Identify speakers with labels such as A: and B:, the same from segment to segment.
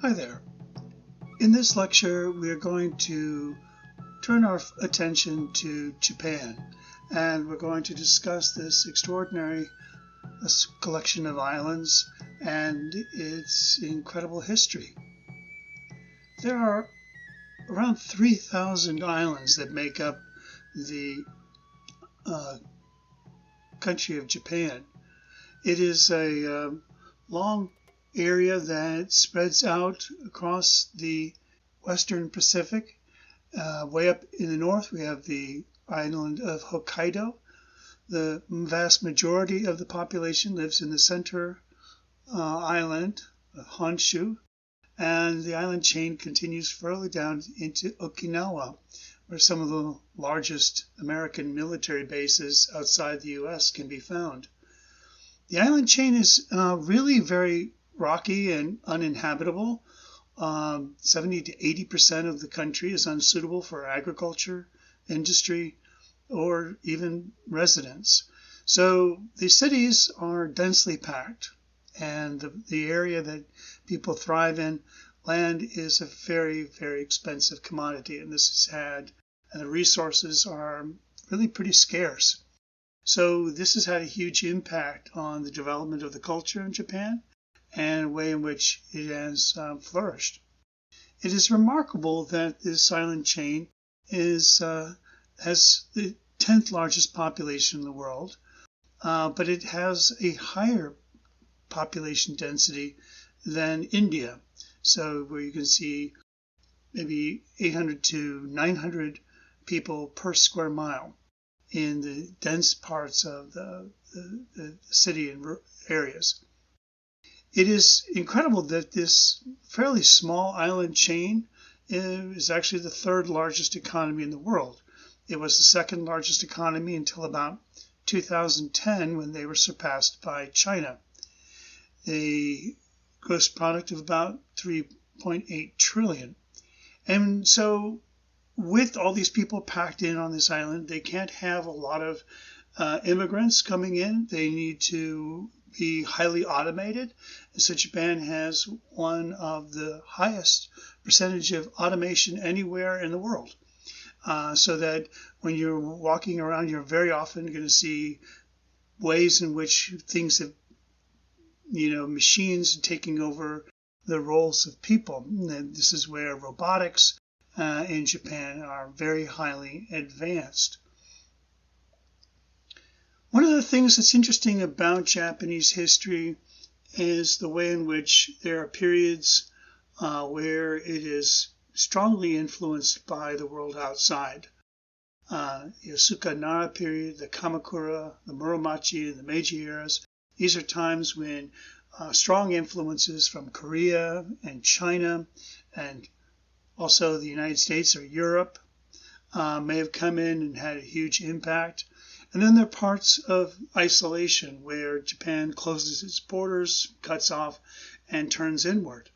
A: Hi there. In this lecture, we are going to turn our attention to Japan, and we're going to discuss this extraordinary collection of islands and its incredible history. There are around 3,000 islands that make up the country of Japan. It is a long area that spreads out across the Western Pacific. Way up in the north, we have the island of Hokkaido. The vast majority of the population lives in the center island of Honshu, and the island chain continues further down into Okinawa, where some of the largest American military bases outside the U.S. can be found. The island chain is really very rocky and uninhabitable. 70 to 80% of the country is unsuitable for agriculture, industry, or even residence. So the cities are densely packed, and the area that people thrive in, land is a very, very expensive commodity, and and the resources are really pretty scarce. So this has had a huge impact on the development of the culture in Japan and the way in which it has flourished. It is remarkable that this island chain has the 10th largest population in the world, but it has a higher population density than India. So where you can see maybe 800 to 900 people per square mile in the dense parts of the city and areas. It is incredible that this fairly small island chain is actually the third largest economy in the world. It was the second largest economy until about 2010, when they were surpassed by China. A gross product of about 3.8 trillion. And so with all these people packed in on this island, they can't have a lot of immigrants coming in. They need to be highly automated. So Japan has one of the highest percentage of automation anywhere in the world. So that when you're walking around, you're very often going to see ways in which things have, machines taking over the roles of people. And this is where robotics in Japan are very highly advanced. One of the things that's interesting about Japanese history is the way in which there are periods where it is strongly influenced by the world outside. The Asuka Nara period, the Kamakura, the Muromachi, and the Meiji eras. These are times when strong influences from Korea and China and also the United States or Europe may have come in and had a huge impact. And then there are parts of isolation where Japan closes its borders, cuts off, and turns inward.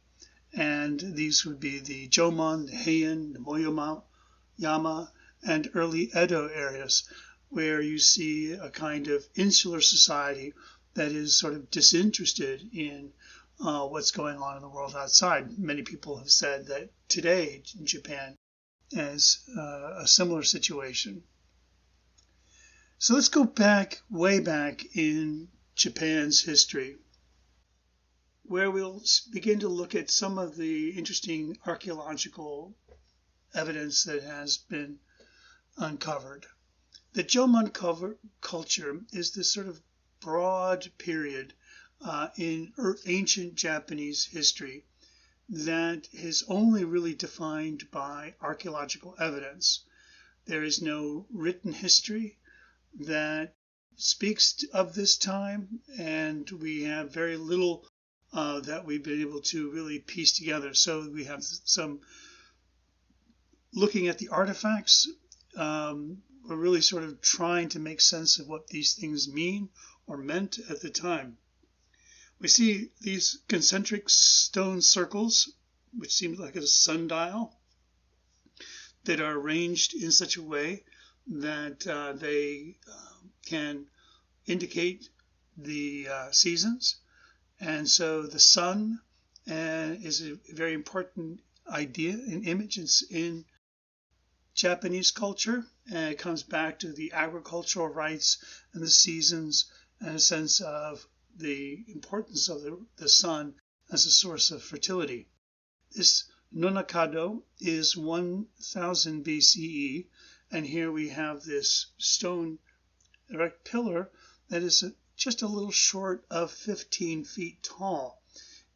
A: And these would be the Jomon, the Heian, the Momoyama, and early Edo areas, where you see a kind of insular society that is sort of disinterested in what's going on in the world outside. Many people have said that today in Japan is a similar situation. So let's go way back in Japan's history, where we'll begin to look at some of the interesting archaeological evidence that has been uncovered. The Jomon culture is this sort of broad period in ancient Japanese history that is only really defined by archaeological evidence. There is no written history that speaks of this time, and we have very little that we've been able to really piece together. So we have some looking at the artifacts. We're really sort of trying to make sense of what these things mean or meant at the time. We see these concentric stone circles, which seems like a sundial, that are arranged in such a way that they can indicate the seasons. And so the sun and is a very important idea and image in Japanese culture. And it comes back to the agricultural rights and the seasons and a sense of the importance of the sun as a source of fertility. This Nonakado is 1000 BCE, and here we have this stone erect pillar that is just a little short of 15 feet tall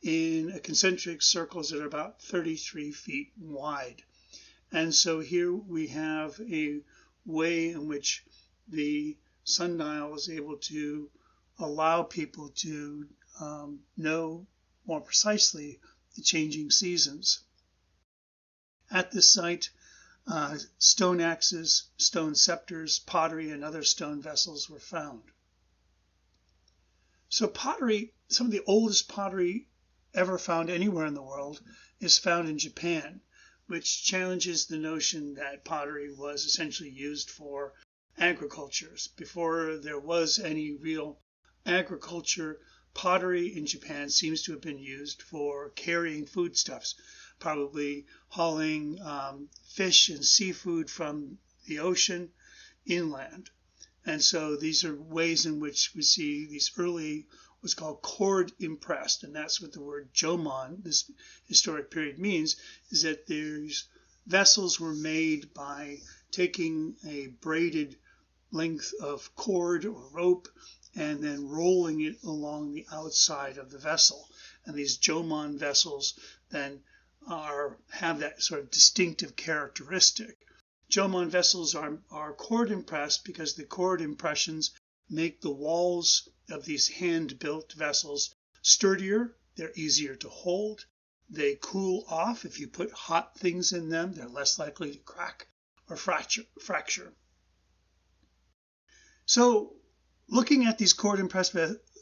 A: in a concentric circles that are about 33 feet wide. And so here we have a way in which the sundial was able to allow people to know more precisely the changing seasons. At this site, stone axes, stone scepters, pottery, and other stone vessels were found. So pottery, some of the oldest pottery ever found anywhere in the world, is found in Japan, which challenges the notion that pottery was essentially used for agriculture. Before there was any real agriculture, pottery in Japan seems to have been used for carrying foodstuffs, probably hauling fish and seafood from the ocean inland. And so these are ways in which we see these early, what's called cord impressed, and that's what the word Jomon, this historic period, means, is that these vessels were made by taking a braided length of cord or rope and then rolling it along the outside of the vessel. And these Jomon vessels then have that sort of distinctive characteristic. Jomon vessels are cord impressed because the cord impressions make the walls of these hand-built vessels sturdier, they're easier to hold, they cool off. If you put hot things in them, they're less likely to crack or fracture. So looking at these cord-impressed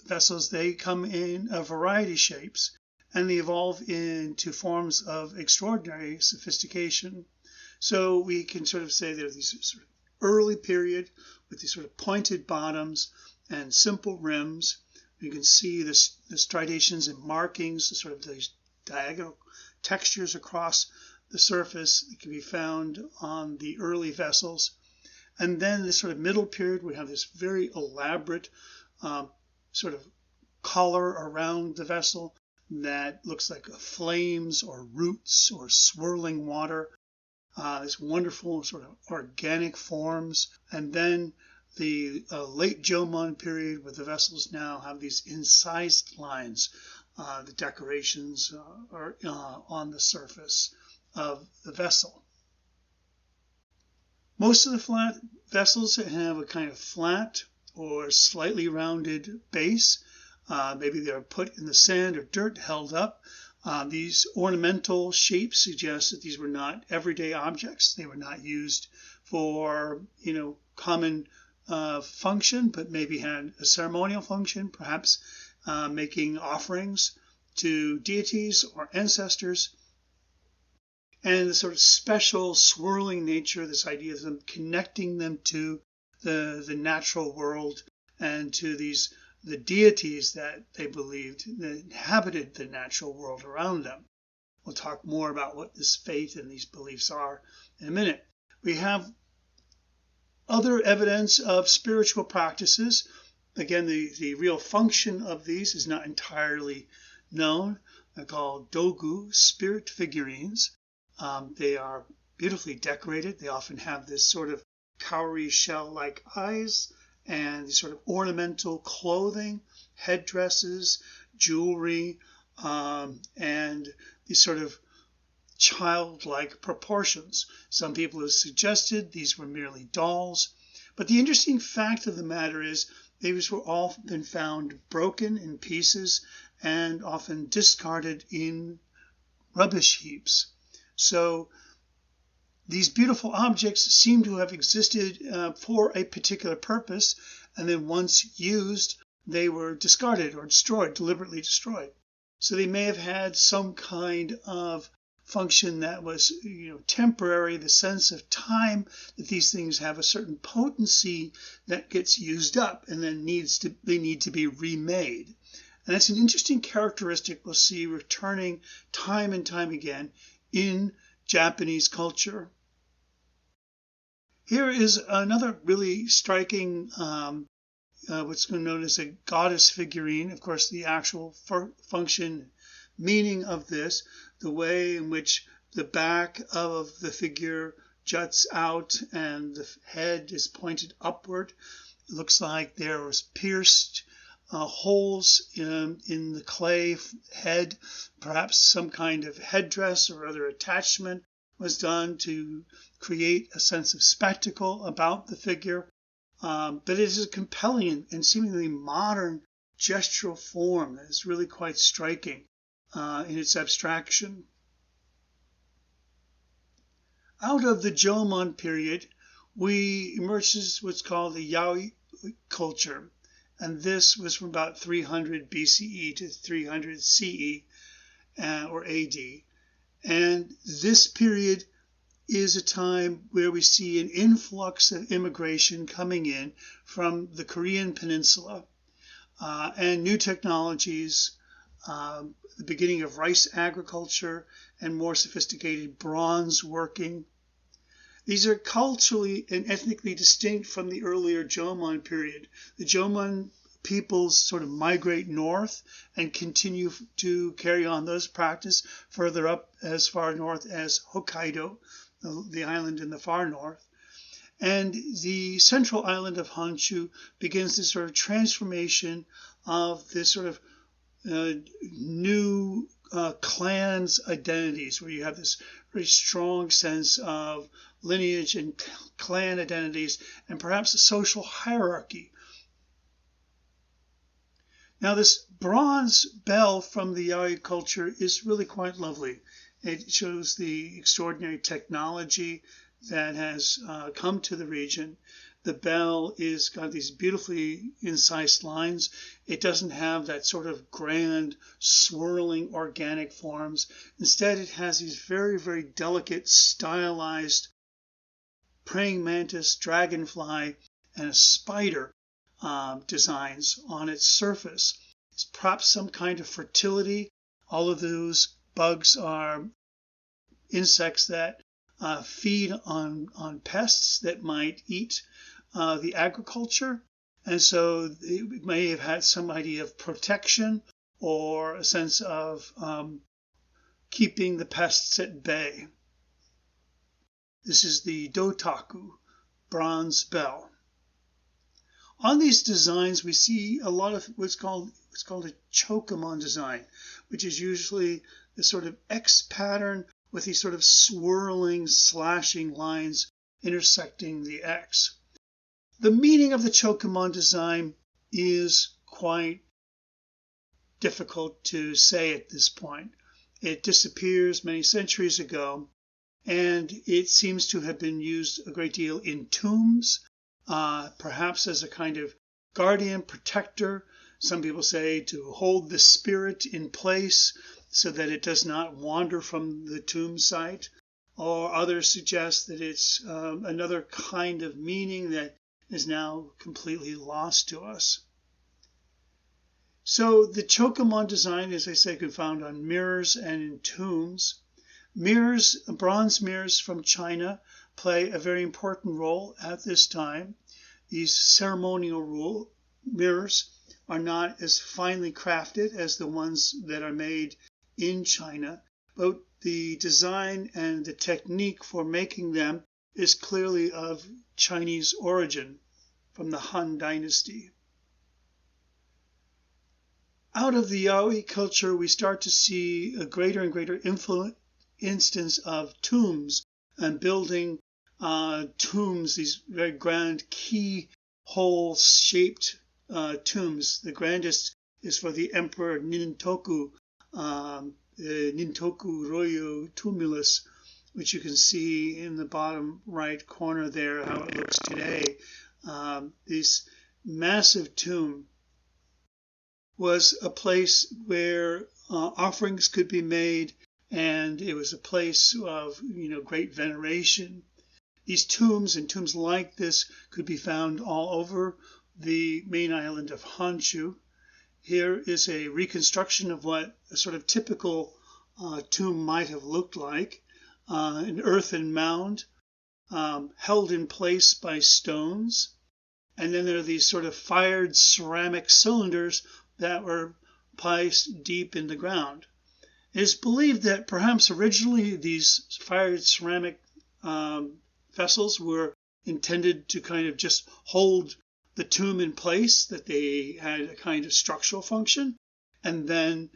A: vessels, they come in a variety of shapes, and they evolve into forms of extraordinary sophistication. So we can sort of say there's these sort of early period with these sort of pointed bottoms and simple rims. You can see the striations and markings, the sort of these diagonal textures across the surface that can be found on the early vessels. And then this sort of middle period, we have this very elaborate sort of collar around the vessel that looks like flames or roots or swirling water. This wonderful sort of organic forms. And then the late Jomon period, where the vessels now have these incised lines. The decorations are on the surface of the vessel. Most of the flat vessels have a kind of flat or slightly rounded base. Maybe they're put in the sand or dirt, held up. These ornamental shapes suggest that these were not everyday objects. They were not used for, common function, but maybe had a ceremonial function, perhaps making offerings to deities or ancestors. And the sort of special swirling nature, this idea of them connecting them to the natural world and to the deities that they believed that inhabited the natural world around them. We'll talk more about what this faith and these beliefs are in a minute. We have other evidence of spiritual practices. Again, the real function of these is not entirely known. They're called dogu, spirit figurines. They are beautifully decorated. They often have this sort of cowrie shell-like eyes and these sort of ornamental clothing, headdresses, jewelry, and these sort of childlike proportions. Some people have suggested these were merely dolls. But the interesting fact of the matter is these were often found broken in pieces and often discarded in rubbish heaps. So these beautiful objects seem to have existed for a particular purpose, and then once used, they were discarded or destroyed, deliberately destroyed. So they may have had some kind of function that was, temporary, the sense of time, that these things have a certain potency that gets used up and then they need to be remade. And that's an interesting characteristic we'll see returning time and time again in Japanese culture. Here is another really striking what's known as a goddess figurine. Of course, the actual function, meaning of this, the way in which the back of the figure juts out and the head is pointed upward. It looks like there was pierced holes in the clay head. Perhaps some kind of headdress or other attachment was done to create a sense of spectacle about the figure. But it is a compelling and seemingly modern gestural form that is really quite striking in its abstraction. Out of the Jomon period, we emerges what's called the Yaoi culture, and this was from about 300 BCE to 300 CE or AD. And this period is a time where we see an influx of immigration coming in from the Korean peninsula and new technologies, the beginning of rice agriculture and more sophisticated bronze working. These are culturally and ethnically distinct from the earlier Jomon period. The Jomon peoples sort of migrate north and continue to carry on those practices further up as far north as Hokkaido, the island in the far north. And the central island of Honshu begins this sort of transformation of this sort of new clans identities, where you have this very strong sense of lineage and clan identities and perhaps a social hierarchy. Now, this bronze bell from the Yaoi culture is really quite lovely. It shows the extraordinary technology that has come to the region. The bell is got these beautifully incised lines. It doesn't have that sort of grand, swirling organic forms. Instead, it has these very, very delicate, stylized praying mantis, dragonfly, and a spider designs on its surface. It's perhaps some kind of fertility. All of those bugs are insects that feed on pests that might eat the agriculture. And so it may have had some idea of protection or a sense of keeping the pests at bay. This is the Dotaku, bronze bell. On these designs, we see a lot of what's called a Chocomon design, which is usually the sort of X pattern with these sort of swirling, slashing lines intersecting the X. The meaning of the Chocomon design is quite difficult to say at this point. It disappears many centuries ago, and it seems to have been used a great deal in tombs, perhaps as a kind of guardian protector. Some people say to hold the spirit in place so that it does not wander from the tomb site, or others suggest that it's another kind of meaning that is now completely lost to us. So the Chocomon design, as I say, can be found on mirrors and in tombs. Mirrors, bronze mirrors from China, play a very important role at this time. These ceremonial mirrors are not as finely crafted as the ones that are made in China, but the design and the technique for making them is clearly of Chinese origin, from the Han Dynasty. Out of the Yaoi culture, we start to see a greater and greater instance of tombs and building tombs, these very grand keyhole-shaped tombs. The grandest is for the Emperor Nintoku, Nintoku Ryoyu Tumulus, which you can see in the bottom right corner there, how it looks today. This massive tomb was a place where offerings could be made, and it was a place of great veneration. These tombs and tombs like this could be found all over the main island of Honshu. Here is a reconstruction of what a sort of typical tomb might have looked like. An earthen mound held in place by stones. And then there are these sort of fired ceramic cylinders that were placed deep in the ground. It is believed that perhaps originally these fired ceramic vessels were intended to kind of just hold the tomb in place, that they had a kind of structural function, and then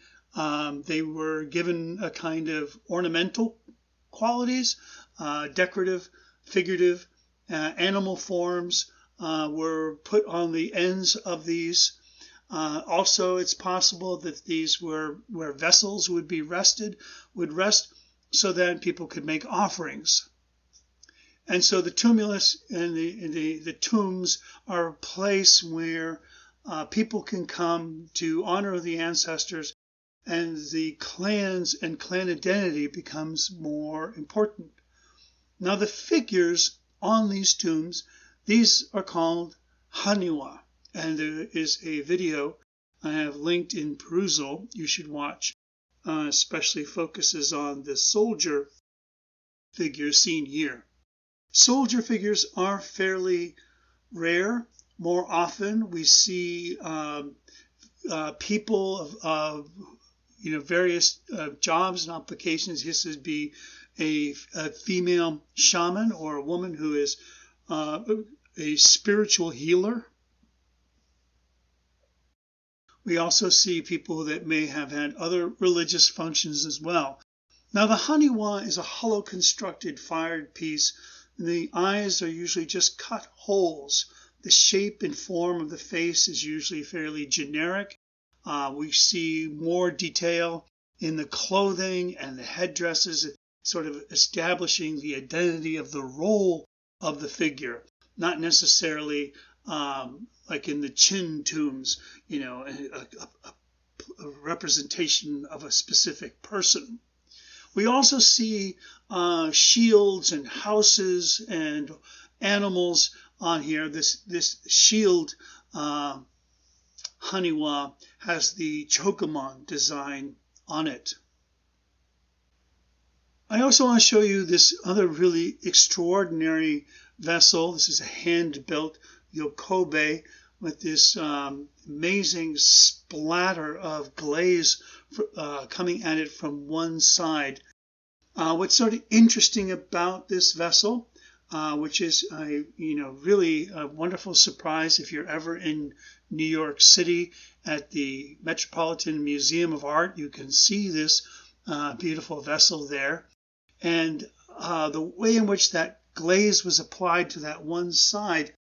A: they were given a kind of ornamental qualities, decorative, figurative, animal forms were put on the ends of these. Also, it's possible that these were where vessels would rest so that people could make offerings. And so the tumulus and the tombs are a place where people can come to honor the ancestors, and the clans and clan identity becomes more important. Now, the figures on these tombs, these are called Haniwa, and there is a video I have linked in perusal you should watch, especially focuses on the soldier figure seen here. Soldier figures are fairly rare. More often we see people of various jobs and occupations. This would be a female shaman or a woman who is a spiritual healer. We also see people that may have had other religious functions as well. Now, the Haniwa is a hollow constructed fired piece. The eyes are usually just cut holes. The shape and form of the face is usually fairly generic. We see more detail in the clothing and the headdresses, sort of establishing the identity of the role of the figure, not necessarily like in the Chin tombs, a representation of a specific person. We also see shields and houses and animals on here. This shield Haniwa has the Chocomon design on it. I also want to show you this other really extraordinary vessel. This is a hand-built Yokobe with this amazing splatter of glaze coming at it from one side. What's sort of interesting about this vessel, which is really a wonderful surprise if you're ever in New York City at the Metropolitan Museum of Art, you can see this beautiful vessel there. And the way in which that glaze was applied to that one side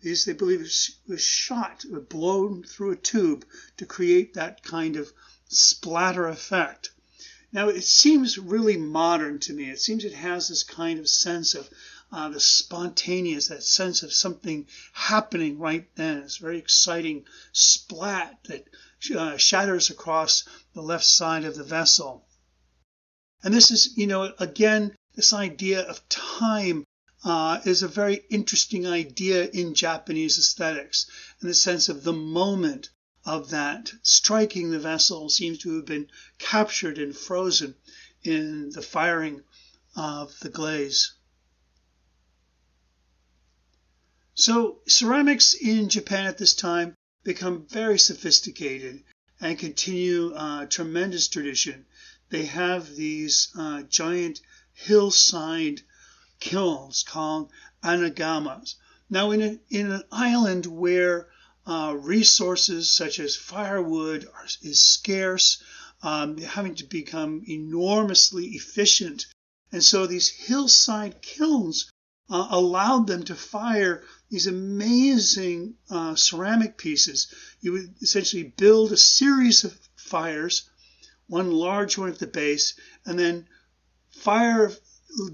A: is, they believe, it was shot or blown through a tube to create that kind of splatter effect. Now, it seems really modern to me. It seems it has this kind of sense of the spontaneous, that sense of something happening right then. It's a very exciting splat that shatters across the left side of the vessel. And this is, again, this idea of time is a very interesting idea in Japanese aesthetics, in the sense of the moment of that striking the vessel seems to have been captured and frozen in the firing of the glaze. So ceramics in Japan at this time become very sophisticated and continue a tremendous tradition. They have these giant hillside kilns called Anagamas. Now, in an island where resources such as firewood is scarce, having to become enormously efficient, and so these hillside kilns allowed them to fire these amazing ceramic pieces. You would essentially build a series of fires, one large one at the base, and then fire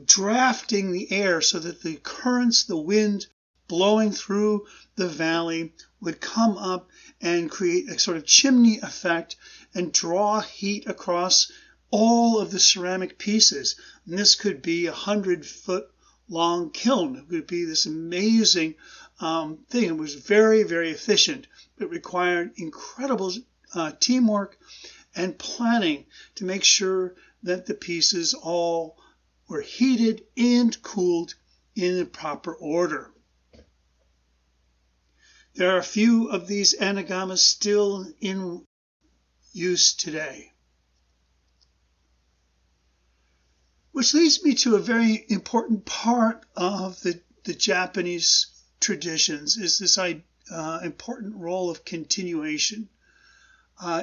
A: drafting the air so that the currents, the wind blowing through the valley would come up and create a sort of chimney effect and draw heat across all of the ceramic pieces. And this could be 100-foot long kiln. It would be this amazing thing. It was very, very efficient, but required incredible teamwork and planning to make sure that the pieces all were heated and cooled in the proper order. There are a few of these Anagamas still in use today. Which leads me to a very important part of the Japanese traditions, is this important role of continuation.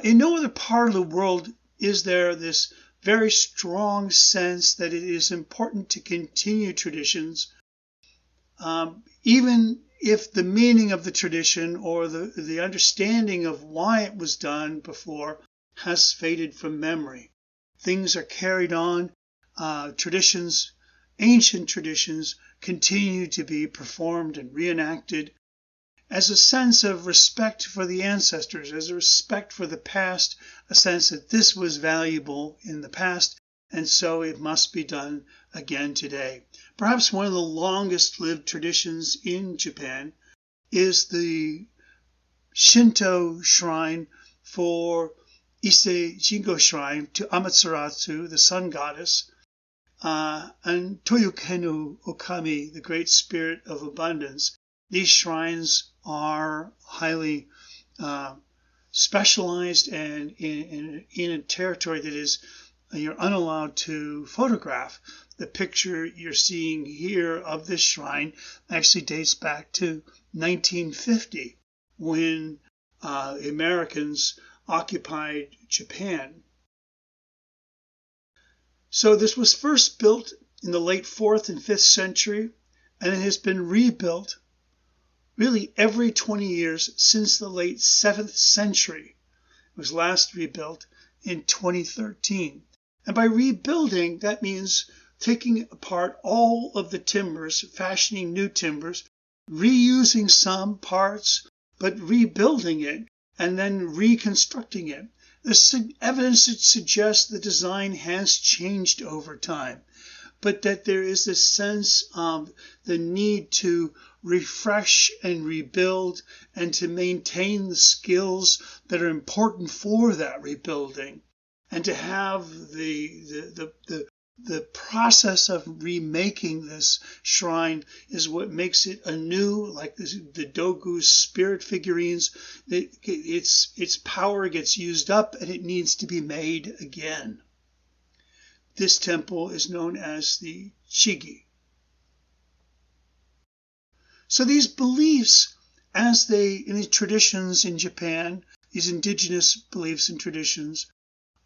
A: In no other part of the world is there this very strong sense that it is important to continue traditions, even if the meaning of the tradition or the understanding of why it was done before has faded from memory. Things are carried on. Traditions, ancient traditions, continue to be performed and reenacted as a sense of respect for the ancestors, as a respect for the past, a sense that this was valuable in the past, and so it must be done again today. Perhaps one of the longest lived traditions in Japan is the Shinto shrine for Ise Jingo shrine to Amaterasu, the sun goddess, and Toyokenu Okami, the great spirit of abundance. These shrines are highly specialized and in a territory that is you're unallowed to photograph. The picture you're seeing here of this shrine actually dates back to 1950 when Americans occupied Japan. So this was first built in the late 4th and 5th century, and it has been rebuilt really every 20 years since the late 7th century. It was last rebuilt in 2013. And by rebuilding, that means taking apart all of the timbers, fashioning new timbers, reusing some parts, but rebuilding it and then reconstructing it. There's evidence that suggests the design has changed over time, but that there is this sense of the need to refresh and rebuild and to maintain the skills that are important for that rebuilding, and to have the process of remaking this shrine is what makes it anew, like the Dogu's spirit figurines. Its power gets used up and it needs to be made again. This temple is known as the Chigi. So these beliefs, in these traditions in Japan, these indigenous beliefs and traditions,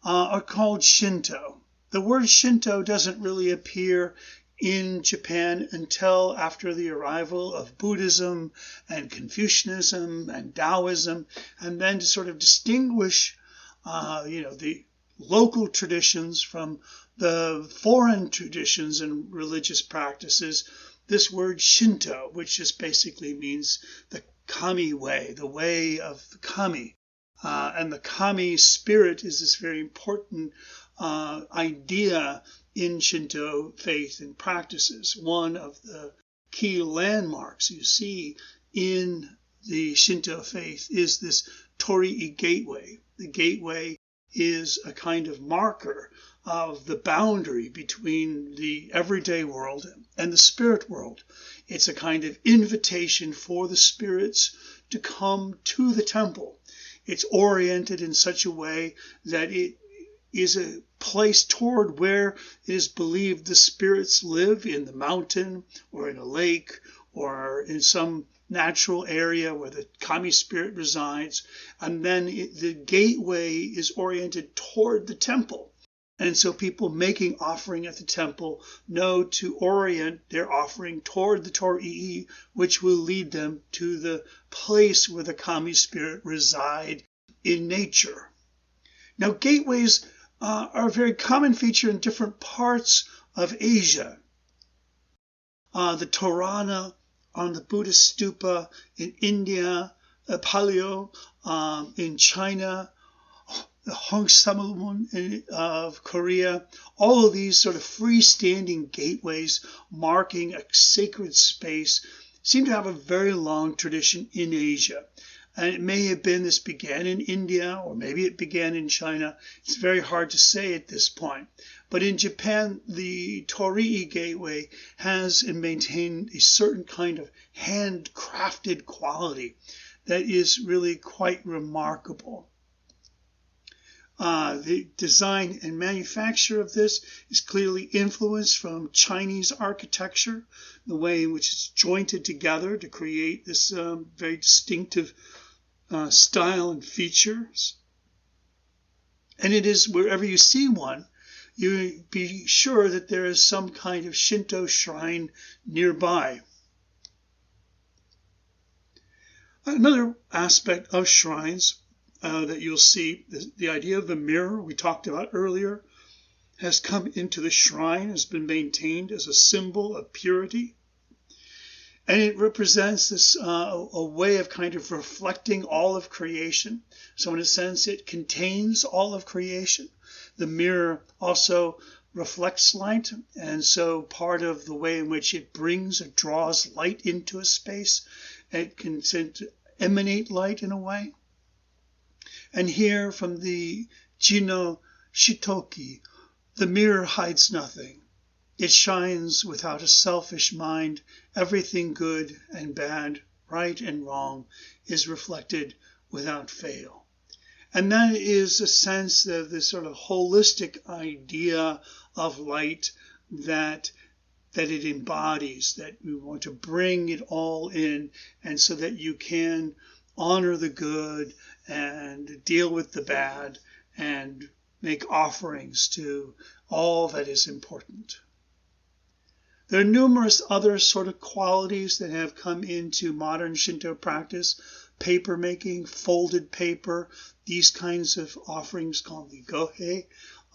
A: are called Shinto. The word Shinto doesn't really appear in Japan until after the arrival of Buddhism and Confucianism and Taoism, and then to sort of distinguish, the local traditions from the foreign traditions and religious practices, this word Shinto, which just basically means the kami way, the way of the kami. And the kami spirit is this very important idea in Shinto faith and practices. One of the key landmarks you see in the Shinto faith is this Torii gateway. The gateway is a kind of marker of the boundary between the everyday world and the spirit world. It's a kind of invitation for the spirits to come to the temple. It's oriented in such a way that it is a place toward where it is believed the spirits live, in the mountain or in a lake or in some natural area where the kami spirit resides. And then the gateway is oriented toward the temple. And so people making offering at the temple know to orient their offering toward the torii, which will lead them to the place where the kami spirit reside in nature. Now, gateways are a very common feature in different parts of Asia. The Torana on the Buddhist stupa in India, Paleo in China, the Hongsamulmun of Korea, all of these sort of freestanding gateways marking a sacred space seem to have a very long tradition in Asia. And it may have been this began in India, or maybe it began in China. It's very hard to say at this point. But in Japan, the torii gateway has and maintained a certain kind of handcrafted quality that is really quite remarkable. The design and manufacture of this is clearly influenced from Chinese architecture, the way in which it's jointed together to create this very distinctive style and features. And it is, wherever you see one, you be sure that there is some kind of Shinto shrine nearby. Another aspect of shrines that you'll see, the idea of the mirror we talked about earlier, has come into the shrine, has been maintained as a symbol of purity. And it represents this a way of kind of reflecting all of creation. So in a sense, it contains all of creation. The mirror also reflects light, and so part of the way in which it brings or draws light into a space, it can tend to emanate light in a way. And here from the Jino Shitoki, the mirror hides nothing. It shines without a selfish mind. Everything good and bad, right and wrong, is reflected without fail. And that is a sense of this sort of holistic idea of light that it embodies, that we want to bring it all in, and so that you can honor the good and deal with the bad and make offerings to all that is important. There are numerous other sort of qualities that have come into modern Shinto practice: paper making, folded paper, these kinds of offerings called the Gohei.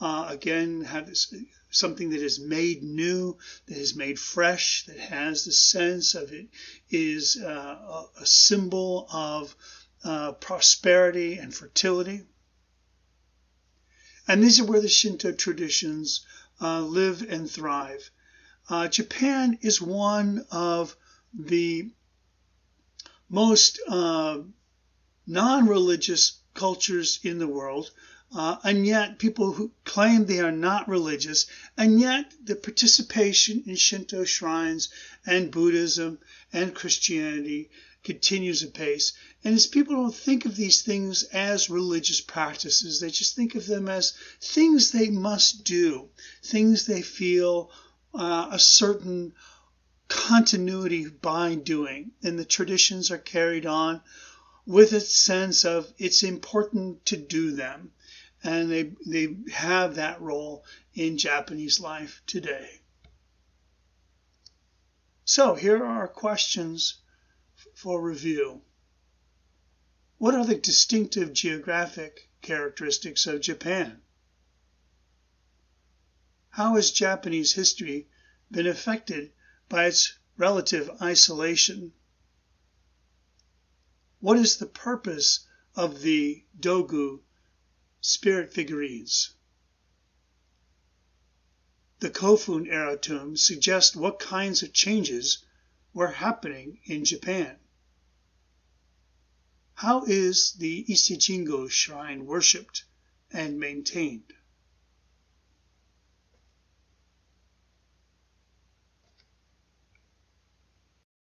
A: Again, have this, something that is made new, that is made fresh, that has the sense of it is a symbol of prosperity and fertility. And these are where the Shinto traditions live and thrive. Japan is one of the most non-religious cultures in the world, and yet people who claim they are not religious, and yet the participation in Shinto shrines and Buddhism and Christianity continues apace. And as people don't think of these things as religious practices, they just think of them as things they must do, things they feel a certain continuity by doing, and the traditions are carried on with a sense of it's important to do them, and they have that role in Japanese life today. So here are our questions for review. What are the distinctive geographic characteristics of Japan? How has Japanese history been affected by its relative isolation? What is the purpose of the dogu, spirit figurines? The Kofun era tombs suggest what kinds of changes were happening in Japan. How is the Ise Jingo shrine worshipped and maintained?